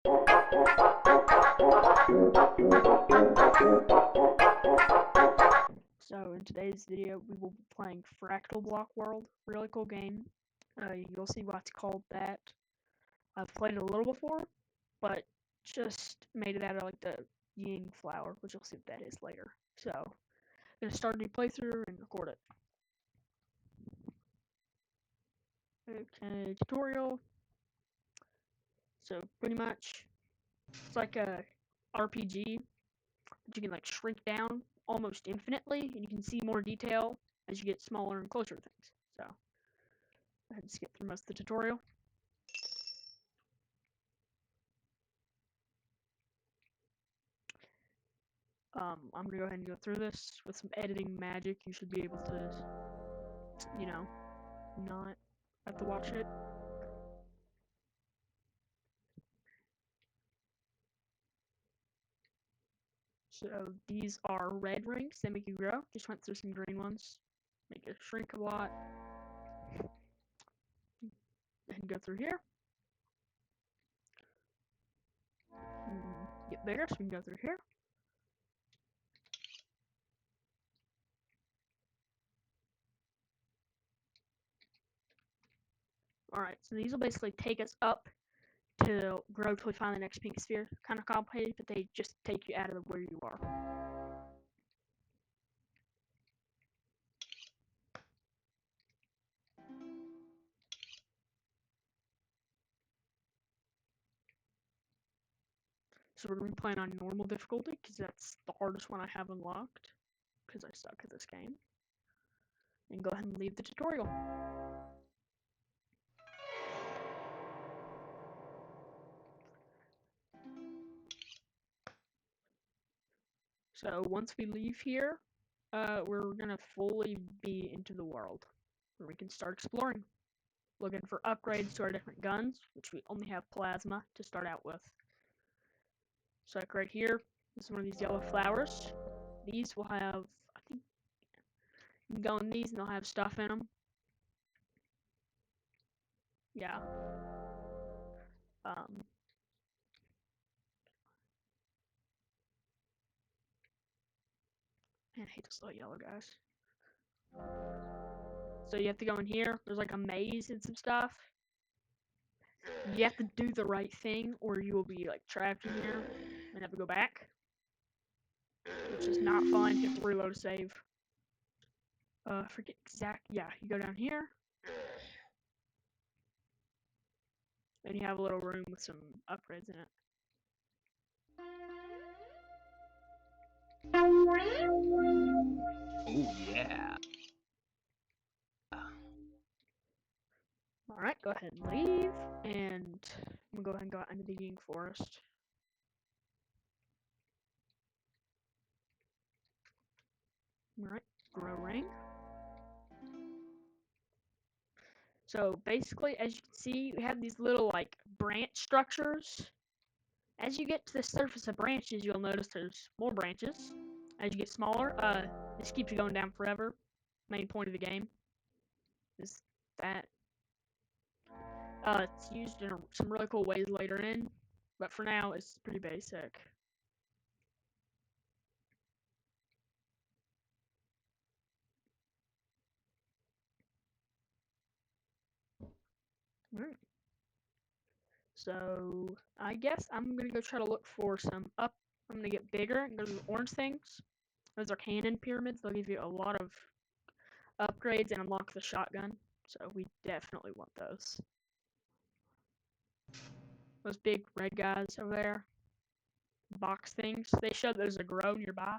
So in today's video, we will be playing Fractal Block World. Really cool game. You'll see why it's called that. I've played it a little before, but just made it out of like the ying flower, which you'll see what that is later. So I'm gonna start a new playthrough and record it. Okay, tutorial. So pretty much, it's like a RPG that you can like shrink down almost infinitely, and you can see more detail as you get smaller and closer to things. So go ahead and skip through most of the tutorial. I'm gonna go ahead and go through this with some editing magic. You should be able to, not have to watch it. So these are red rings. They make you grow. Just went through some green ones. Make it shrink a lot. And go through here. Get bigger, so we can go through here. Alright, so these will basically take us up to grow till we find the next pink sphere. Kind of complicated, but they just take you out of where you are. So we're going to be playing on normal difficulty, because that's the hardest one I have unlocked, because I suck at this game. And go ahead and leave the tutorial. So once we leave here, we're gonna fully be into the world, where we can start exploring, looking for upgrades to our different guns, which we only have plasma to start out with. So like right here, this is one of these yellow flowers. These will have, I think, you can go in these and they'll have stuff in them. Yeah. Man, I hate those little yellow guys. So you have to go in here. There's like a maze and some stuff. You have to do the right thing, or you will be like trapped in here and have to go back, which is not fun. You have to reload a save. Forget exact. Yeah, you go down here, and you have a little room with some upgrades in it. Oh yeah. Alright, go ahead and leave, and I'm gonna go ahead and go out into the Ying Forest. Alright, grow ring. So basically, as you can see, you have these little like branch structures. As you get to the surface of branches, you'll notice there's more branches. As you get smaller, this keeps you going down forever. Main point of the game is that. It's used in some really cool ways later in, but for now, it's pretty basic. Alright. So, I guess I'm gonna go try to look for some up. I'm gonna get bigger and go to the orange things. Those are cannon pyramids. They'll give you a lot of upgrades and unlock the shotgun. So, we definitely want those. Those big red guys over there. Box things. They show there's a grow nearby.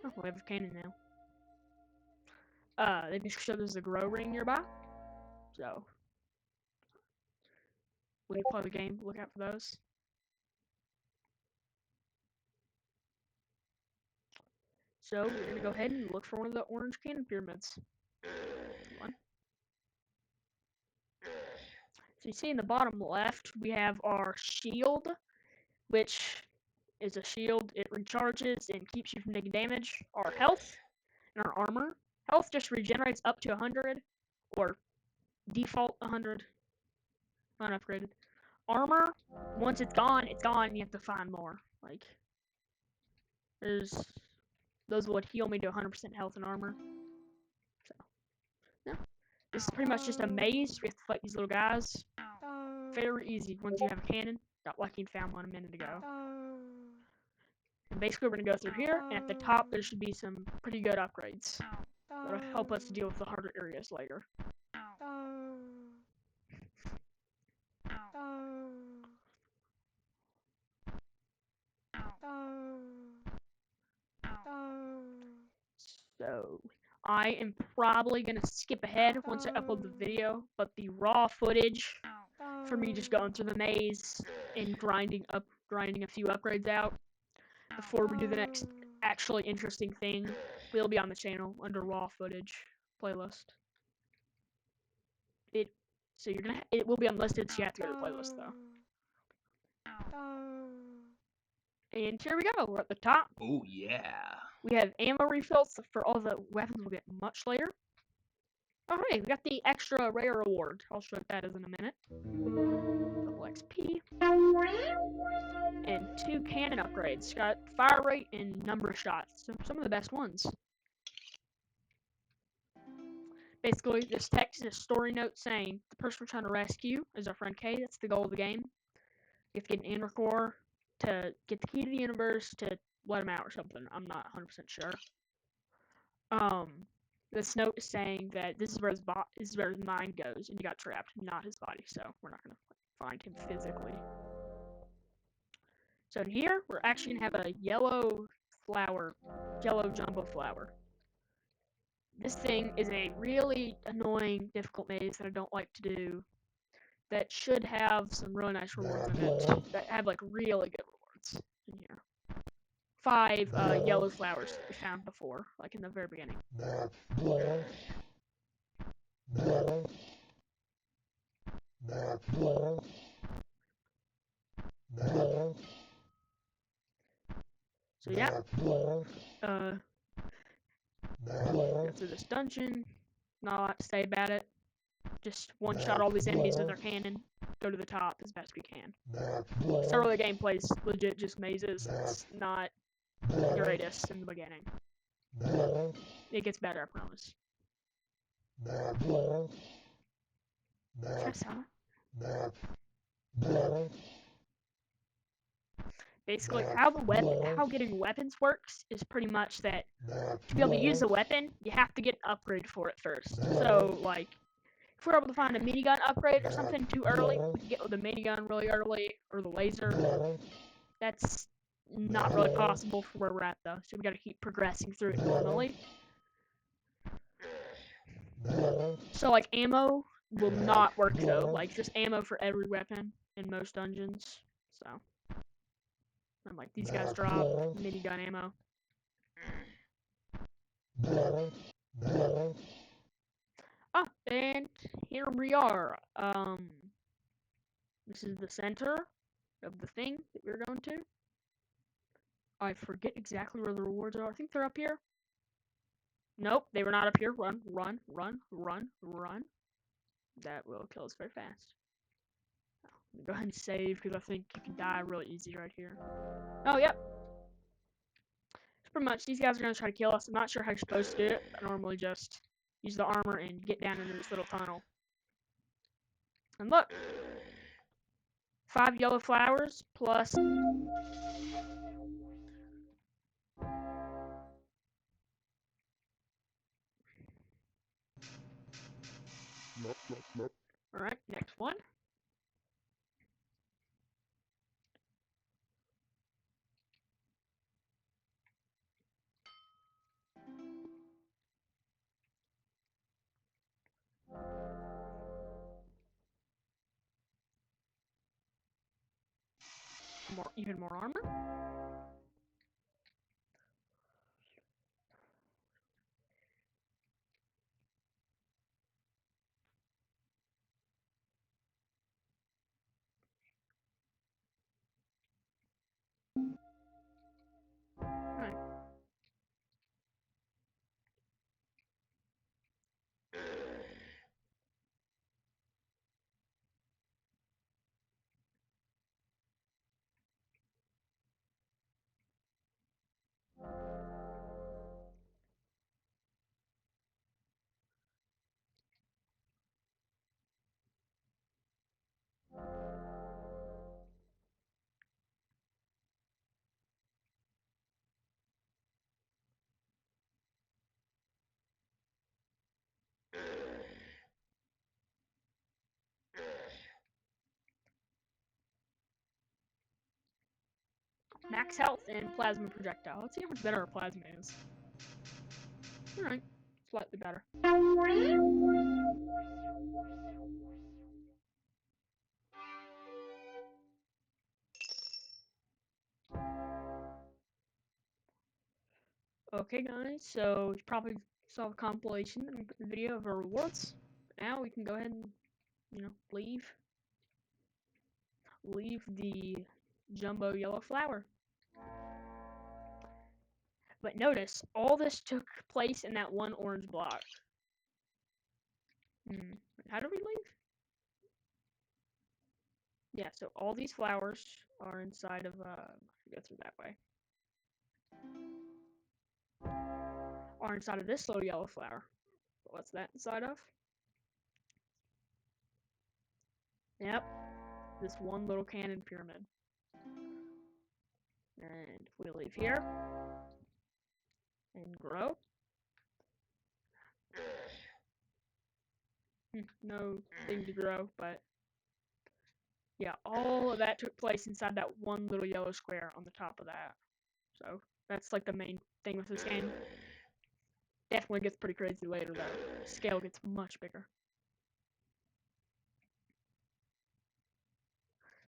Oh, we have a cannon now. They just show there's a grow ring nearby. So, when you play the game, look out for those. So, we're gonna go ahead and look for one of the orange cannon pyramids. One. So you see in the bottom left, we have our shield, which is a shield. It recharges and keeps you from taking damage. Our health and our armor. Health just regenerates up to 100, or default 100, unupgraded. armor, once it's gone, you have to find more. Like, those would heal me to 100% health and armor. So, yeah. This is pretty much just a maze. We have to fight these little guys. Very easy once you have a cannon. Got lucky and found one a minute ago. And basically, we're going to go through here, and at the top, there should be some pretty good upgrades. That'll help us deal with the harder areas later. So, I am probably going to skip ahead once I upload the video, but the raw footage for me just going through the maze and grinding a few upgrades out before we do the next actually interesting thing will be on the channel under raw footage playlist. It will be unlisted, so you have to go to the playlist though. And here we go. We're at the top. Oh yeah. We have ammo refills for all the weapons we'll get much later. Oh hey, we got the extra rare reward. I'll show you that in a minute. Double XP. And 2 cannon upgrades. Got fire rate and number of shots. So some of the best ones. Basically, this text is a story note saying the person we're trying to rescue is our friend K. That's the goal of the game. You have to get an inner core to get the key to the universe to let him out or something. I'm not 100% sure. This note is saying that this is where his mind goes, and he got trapped, not his body. So we're not gonna find him physically. So in here, we're actually gonna have a yellow jumbo flower. This thing is a really annoying, difficult maze that I don't like to do. That should have some really nice rewards in it. That have like really good rewards in here. 5 yellow flowers that we found before, like in the very beginning. So yeah, go through this dungeon. Not a lot to say about it. Just one-shot all these enemies with our cannon. Go to the top as best we can. So early gameplay's legit just mazes. It's not the greatest in the beginning. It gets better, I promise. Basically, how getting weapons works is pretty much that to be able to use the weapon, you have to get an upgrade for it first. So, like, if we're able to find a minigun upgrade or something too early, we can get with the minigun really early, or the laser. That's not really possible for where we're at, though, so we gotta keep progressing through it normally. So, like, ammo will not work, though. Like, just ammo for every weapon in most dungeons, so. And, like, these guys drop minigun ammo. Oh, and here we are. This is the center of the thing that we're going to. I forget exactly where the rewards are. I think they're up here. Nope, they were not up here. Run, run, run, run, run. That will kill us very fast. Let me go ahead and save because I think you can die really easy right here. Oh, yep. It's pretty much, these guys are going to try to kill us. I'm not sure how you're supposed to do it. I normally just use the armor and get down into this little tunnel. And look. 5 yellow flowers plus... Alright, next one. Even more armor. Alright. Max health and plasma projectile. Let's see how much better our plasma is. Alright, slightly better. Okay guys, so you probably saw the compilation and the video of our rewards. Now we can go ahead and, leave the jumbo yellow flower. But notice, all this took place in that one orange block. How do we leave? Yeah, so all these flowers are inside of, go through that way. Are inside of this little yellow flower. What's that inside of? Yep, this one little cannon pyramid. And if we leave here and grow, no thing to grow, but yeah, all of that took place inside that one little yellow square on the top of that. So that's like the main thing with this game. Definitely gets pretty crazy later though. Scale gets much bigger.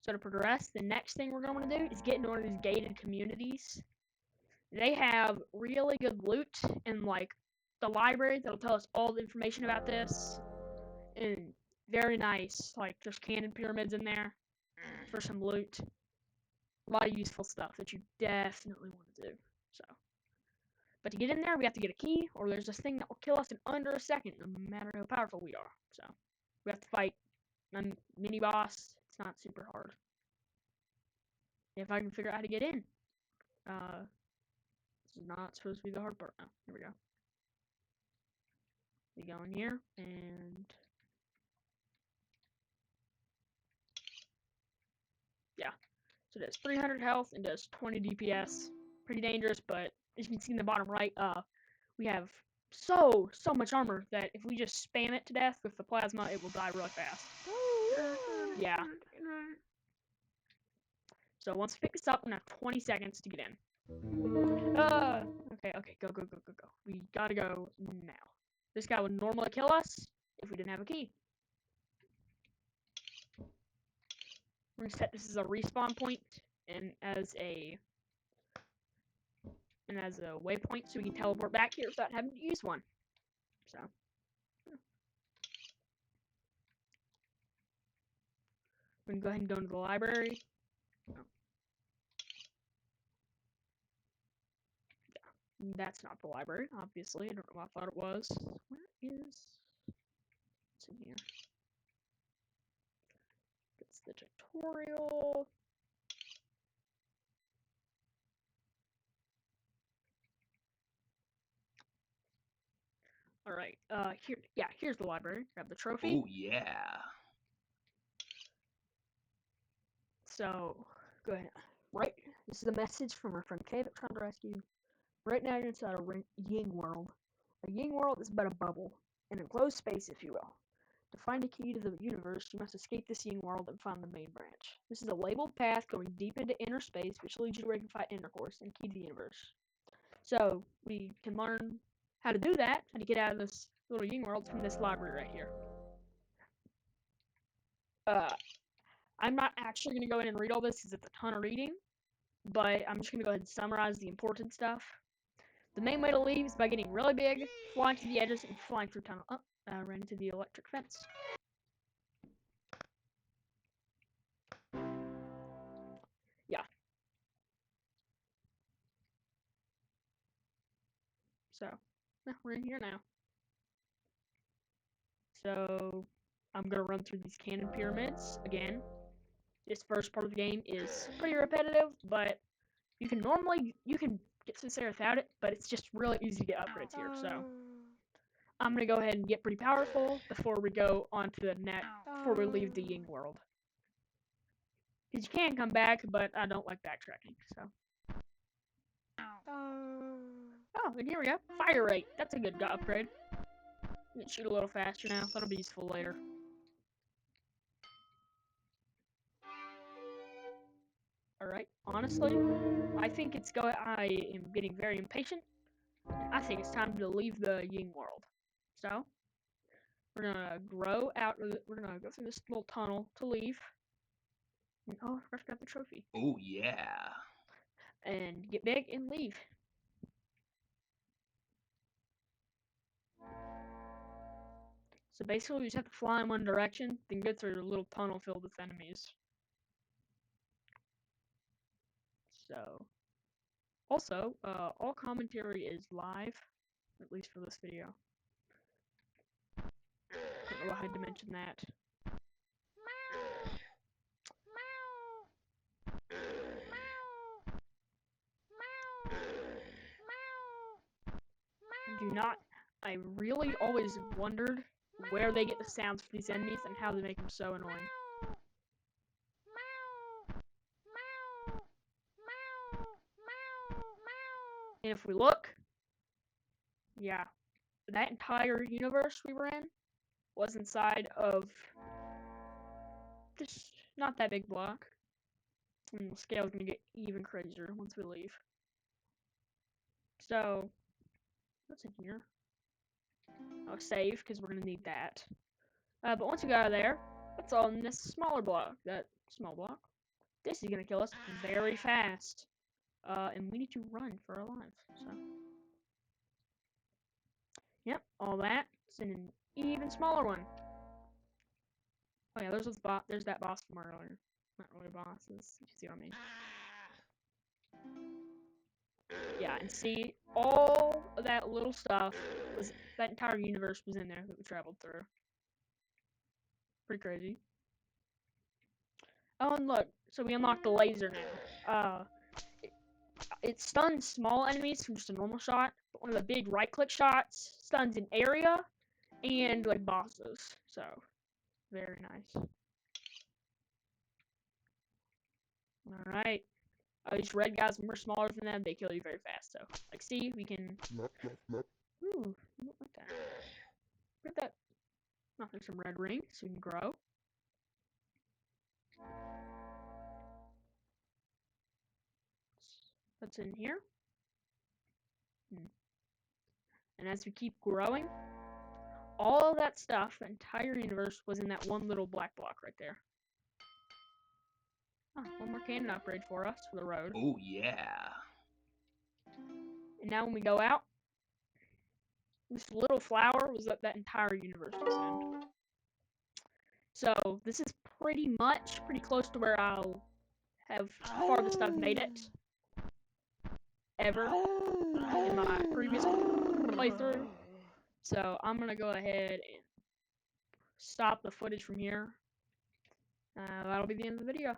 So to progress, the next thing we're going to do is get into one of these gated communities. They have really good loot and like the library that'll tell us all the information about this. And very nice, like there's cannon pyramids in there for some loot. A lot of useful stuff that you definitely want to do. So, but to get in there, we have to get a key, or there's this thing that will kill us in under a second, no matter how powerful we are. So, we have to fight a mini boss. It's not super hard. If I can figure out how to get in. This is not supposed to be the hard part now. Here we go. We go in here, and yeah. So it does 300 health and does 20 DPS. Pretty dangerous, but as you can see in the bottom right, we have so much armor that if we just spam it to death with the plasma, it will die really fast. Yeah. So once we pick this up, we're gonna have 20 seconds to get in. Okay, go. We gotta go now. This guy would normally kill us if we didn't have a key. We're gonna set this as a respawn point and as a waypoint so we can teleport back here without having to use one. So we can go ahead and go into the library. Yeah, that's not the library, obviously. I don't know what I thought it was. Where is... What's in here? It's the tutorial. Alright, here's the library. Grab the trophy. Oh, yeah. So, go ahead. Right, this is a message from our friend Kay that trying to rescue you. Right now you're inside a Ying world. A Ying world is but a bubble, an enclosed space, if you will. To find a key to the universe, you must escape this Ying world and find the main branch. This is a labeled path going deep into inner space, which leads you to where you can fight Intercourse and key to the universe. So, we can learn how to do that, how to get out of this little Ying world from this library right here. I'm not actually going to go in and read all this because it's a ton of reading, but I'm just going to go ahead and summarize the important stuff. The main way to leave is by getting really big, flying to the edges, and flying through tunnel. Oh, I ran into the electric fence. Yeah. So, we're in here now. So, I'm going to run through these cannon pyramids again. This first part of the game is pretty repetitive, but you can get through there without it, but it's just really easy to get upgrades here, so I'm gonna go ahead and get pretty powerful before we go on to the before we leave the Ying world. Because you can come back, but I don't like backtracking, so. Oh, and here we go. Fire rate. That's a good upgrade. You can shoot a little faster now. That'll be useful later. Alright, honestly, I think I am getting very impatient. And I think it's time to leave the Ying world. So, we're gonna we're gonna go through this little tunnel to leave. And, oh, I forgot to grab the trophy. Oh, yeah. And get big and leave. So basically, we just have to fly in one direction, then go through a little tunnel filled with enemies. So, also, all commentary is live, at least for this video. Don't know why I had to mention that. I really always wondered where they get the sounds for these enemies and how they make them so annoying. And if we look, yeah, that entire universe we were in was inside of this not that big block. And the scale's gonna get even crazier once we leave. So, what's in here? Oh, save, because we're gonna need that. But once we get out of there, that's all in this smaller block. That small block. This is gonna kill us very fast. And we need to run for our lives. So, yep, all that. It's in an even smaller one. Oh yeah, there's that boss from earlier. Not really bosses. You see what I mean? Yeah, and see, all of that little stuff that entire universe was in there that we traveled through. Pretty crazy. Oh, and look, so we unlocked the laser now. It stuns small enemies from just a normal shot, but one of the big right-click shots stuns an area and like bosses. So, very nice. All right. These red guys, when we're smaller than them, they kill you very fast. So, like, see, we can. Ooh, I don't like that. Get that. Nothing, some red ring, so we can grow. That's in here. And as we keep growing, all of that stuff, the entire universe, was in that one little black block right there. Oh, one more cannon upgrade for us for the road. Oh, yeah. And now when we go out, this little flower was what that entire universe was in. So this is pretty close to where I'll have farthest I've made it ever in my previous playthrough. So I'm gonna go ahead and stop the footage from here. That'll be the end of the video.